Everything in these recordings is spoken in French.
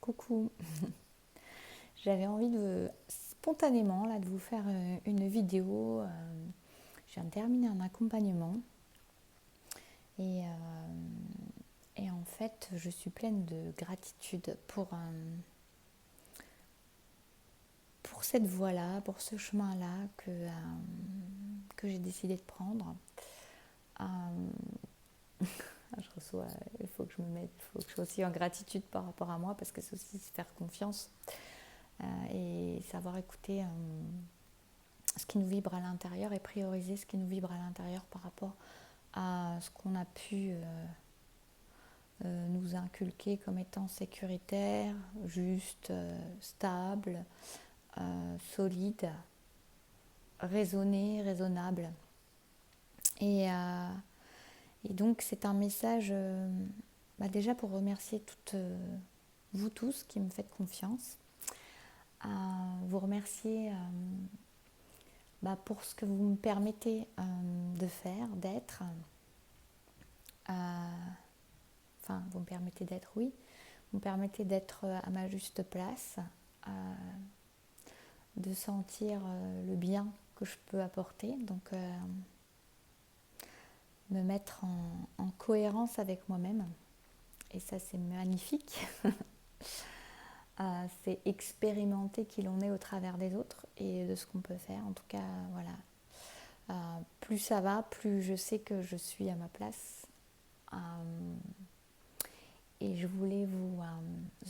Coucou. J'avais envie spontanément de vous faire une vidéo. Je viens de terminer un accompagnement et, en fait je suis pleine de gratitude pour cette voie-là, pour ce chemin-là que j'ai décidé de prendre. Euh, il faut que je sois aussi en gratitude par rapport à moi parce que c'est aussi se faire confiance et savoir écouter ce qui nous vibre à l'intérieur et prioriser ce qui nous vibre à l'intérieur par rapport à ce qu'on a pu nous inculquer comme étant sécuritaire, juste, stable, solide, raisonné, raisonnable. Et, euh, et donc c'est un message déjà pour remercier toutes vous tous qui me faites confiance, vous remercier pour ce que vous me permettez de faire, d'être. Vous me permettez d'être, oui. Vous me permettez d'être à ma juste place, de sentir le bien que je peux apporter. Donc, me mettre en cohérence avec moi-même. Et ça, c'est magnifique. C'est expérimenter qui l'on est au travers des autres et de ce qu'on peut faire. En tout cas, voilà. Plus ça va, plus je sais que je suis à ma place. Et je voulais vous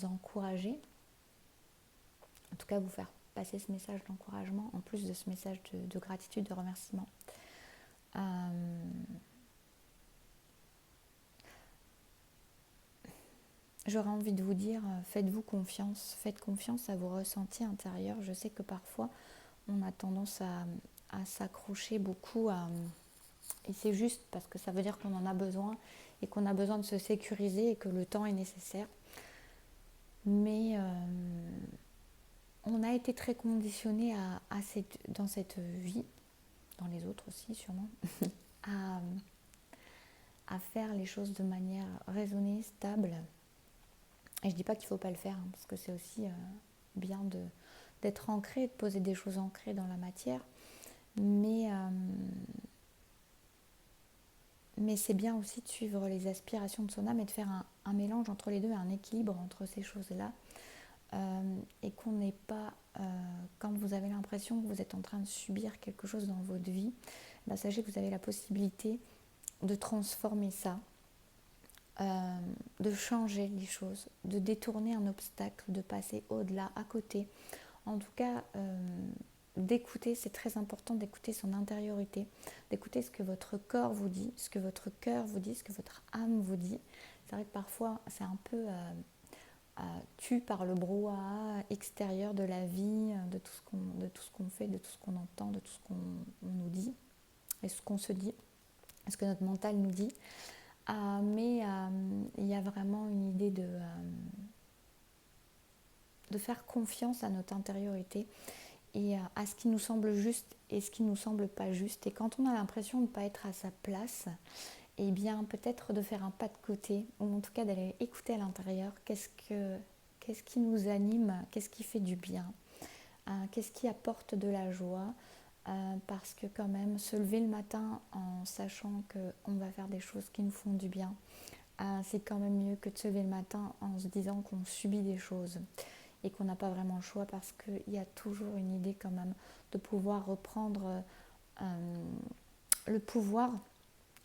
encourager, en tout cas vous faire passer ce message d'encouragement, en plus de ce message de gratitude, de remerciement. J'aurais envie de vous dire, faites-vous confiance, faites confiance à vos ressentis intérieurs. Je sais que parfois on a tendance à s'accrocher beaucoup et c'est juste parce que ça veut dire qu'on en a besoin et qu'on a besoin de se sécuriser et que le temps est nécessaire. Mais on a été très conditionné dans cette vie, dans les autres aussi sûrement, à faire les choses de manière raisonnée, stable. Et je ne dis pas qu'il ne faut pas le faire, parce que c'est aussi bien d'être ancré, de poser des choses ancrées dans la matière. Mais c'est bien aussi de suivre les aspirations de son âme et de faire un mélange entre les deux, un équilibre entre ces choses-là. Et qu'on n'est pas, quand vous avez l'impression que vous êtes en train de subir quelque chose dans votre vie, sachez que vous avez la possibilité de transformer ça, de changer les choses, de détourner un obstacle, de passer au-delà, à côté. En tout cas, d'écouter, c'est très important d'écouter son intériorité, d'écouter ce que votre corps vous dit, ce que votre cœur vous dit, ce que votre âme vous dit. C'est vrai que parfois, c'est un peu tue par le brouhaha extérieur de la vie, de tout ce qu'on fait, de tout ce qu'on entend, de tout ce qu'on nous dit, et ce qu'on se dit, ce que notre mental nous dit. Mais il y a vraiment une idée de faire confiance à notre intériorité et à ce qui nous semble juste et ce qui ne nous semble pas juste. Et quand on a l'impression de ne pas être à sa place, eh bien peut-être de faire un pas de côté, ou en tout cas d'aller écouter à l'intérieur qu'est-ce qui nous anime, qu'est-ce qui fait du bien, qu'est-ce qui apporte de la joie, parce que quand même se lever le matin en sachant qu'on va faire des choses qui nous font du bien, c'est quand même mieux que de se lever le matin en se disant qu'on subit des choses et qu'on n'a pas vraiment le choix, parce qu'il y a toujours une idée quand même de pouvoir reprendre le pouvoir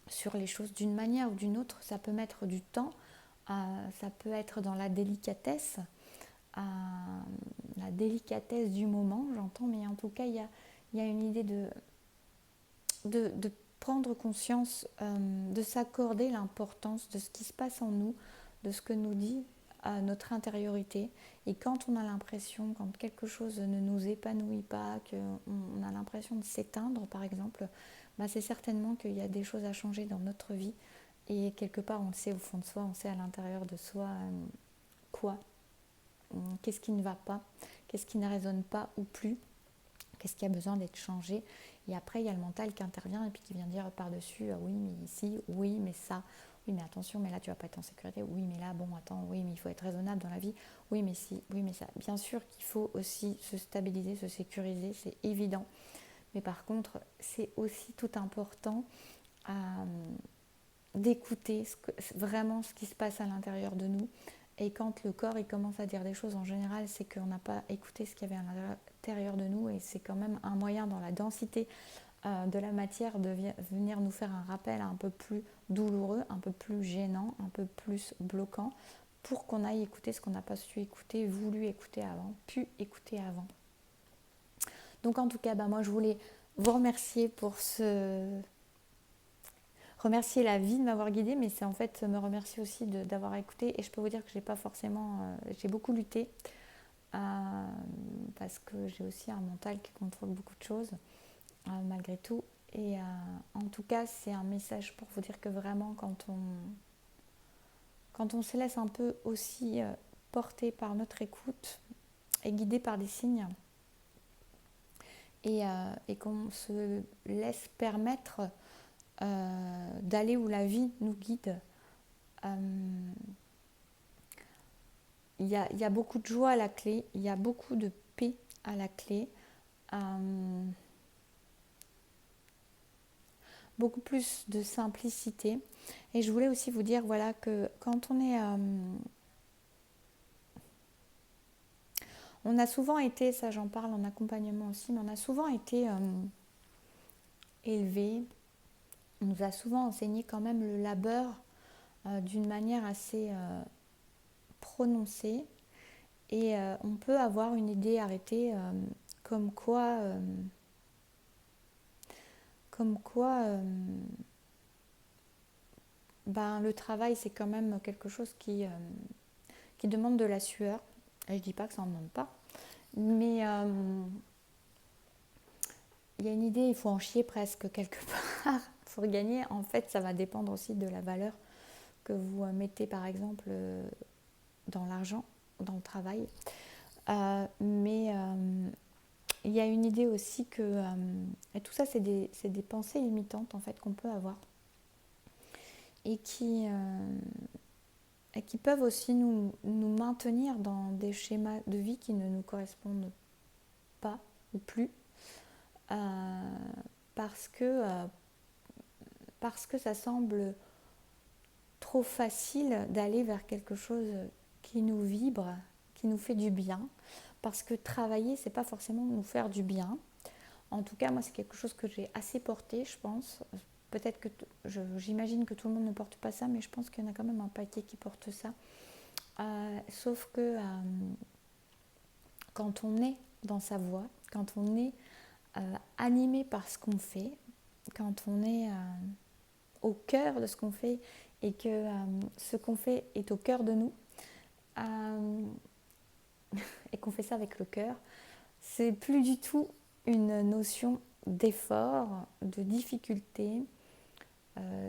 sur les choses d'une manière ou d'une autre. Ça peut mettre du temps, ça peut être dans la délicatesse du moment, j'entends, mais en tout cas il y a une idée de prendre conscience, de s'accorder l'importance de ce qui se passe en nous, de ce que nous dit notre intériorité. Et quand on a l'impression, quand quelque chose ne nous épanouit pas, qu'on a l'impression de s'éteindre par exemple, c'est certainement qu'il y a des choses à changer dans notre vie. Et quelque part on le sait au fond de soi, on sait à l'intérieur de soi quoi, qu'est-ce qui ne va pas, qu'est-ce qui ne résonne pas ou plus, qu'est-ce qui a besoin d'être changé. Et après il y a le mental qui intervient et puis qui vient dire par-dessus oui mais ici, oui mais ça. oui mais attention, mais là tu vas pas être en sécurité, oui mais là bon attends, oui mais il faut être raisonnable dans la vie, oui mais si, oui mais ça. Bien sûr qu'il faut aussi se stabiliser, se sécuriser, c'est évident, mais par contre c'est aussi tout important d'écouter vraiment ce qui se passe à l'intérieur de nous. Et quand le corps il commence à dire des choses, en général, c'est qu'on n'a pas écouté ce qu'il y avait à l'intérieur de nous, et c'est quand même un moyen dans la densité de la matière de venir nous faire un rappel un peu plus douloureux, un peu plus gênant, un peu plus bloquant, pour qu'on aille écouter ce qu'on n'a pas su écouter, voulu écouter avant, pu écouter avant. Donc en tout cas, moi je voulais vous remercier pour remercier la vie de m'avoir guidée, mais c'est en fait me remercier aussi d'avoir écouté. Et je peux vous dire que j'ai pas forcément, j'ai beaucoup lutté parce que j'ai aussi un mental qui contrôle beaucoup de choses malgré tout. Et en tout cas, c'est un message pour vous dire que vraiment, quand on se laisse un peu aussi porter par notre écoute et guider par des signes, et qu'on se laisse permettre d'aller où la vie nous guide, il y a beaucoup de joie à la clé, il y a beaucoup de paix à la clé, beaucoup plus de simplicité. Et je voulais aussi vous dire voilà, que quand on a souvent été, ça j'en parle en accompagnement aussi, mais on a souvent été élevé, on nous a souvent enseigné quand même le labeur d'une manière assez prononcée, et on peut avoir une idée arrêtée comme quoi le travail c'est quand même quelque chose qui demande de la sueur. Et je dis pas que ça n'en demande pas, mais il y a une idée, il faut en chier presque quelque part pour gagner. En fait, ça va dépendre aussi de la valeur que vous mettez par exemple dans l'argent, dans le travail. Mais il y a une idée aussi que et tout ça c'est des pensées limitantes en fait qu'on peut avoir, et qui peuvent aussi nous maintenir dans des schémas de vie qui ne nous correspondent pas ou plus, parce que ça semble trop facile d'aller vers quelque chose qui nous vibre, qui nous fait du bien, parce que travailler c'est pas forcément nous faire du bien. En tout cas moi c'est quelque chose que j'ai assez porté, je pense. Peut-être que j'imagine que tout le monde ne porte pas ça, mais je pense qu'il y en a quand même un paquet qui porte ça. Sauf que quand on est dans sa voie, quand on est animé par ce qu'on fait, quand on est au cœur de ce qu'on fait, et que ce qu'on fait est au cœur de nous, et qu'on fait ça avec le cœur, c'est plus du tout une notion d'effort, de difficulté.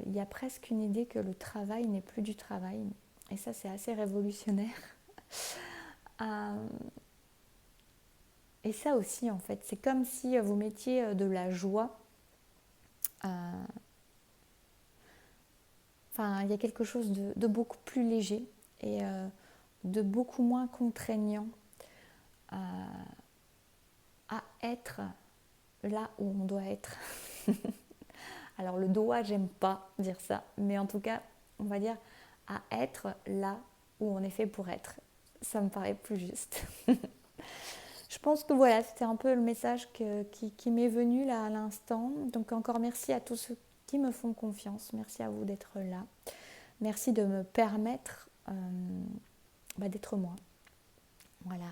Il y a presque une idée que le travail n'est plus du travail, et ça c'est assez révolutionnaire. Et ça aussi en fait, c'est comme si vous mettiez de la joie. Enfin, il y a quelque chose de beaucoup plus léger et de beaucoup moins contraignant à être là où on doit être. Alors le doigt, j'aime pas dire ça, mais en tout cas, on va dire à être là où on est fait pour être. Ça me paraît plus juste. Je pense que voilà, c'était un peu le message qui m'est venu là à l'instant. Donc encore merci à tous ceux qui me font confiance. Merci à vous d'être là. Merci de me permettre d'être moi. Voilà,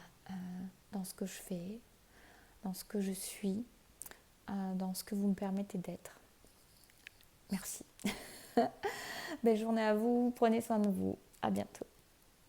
dans ce que je fais, dans ce que je suis, dans ce que vous me permettez d'être. Merci. Belle journée à vous. Prenez soin de vous. À bientôt.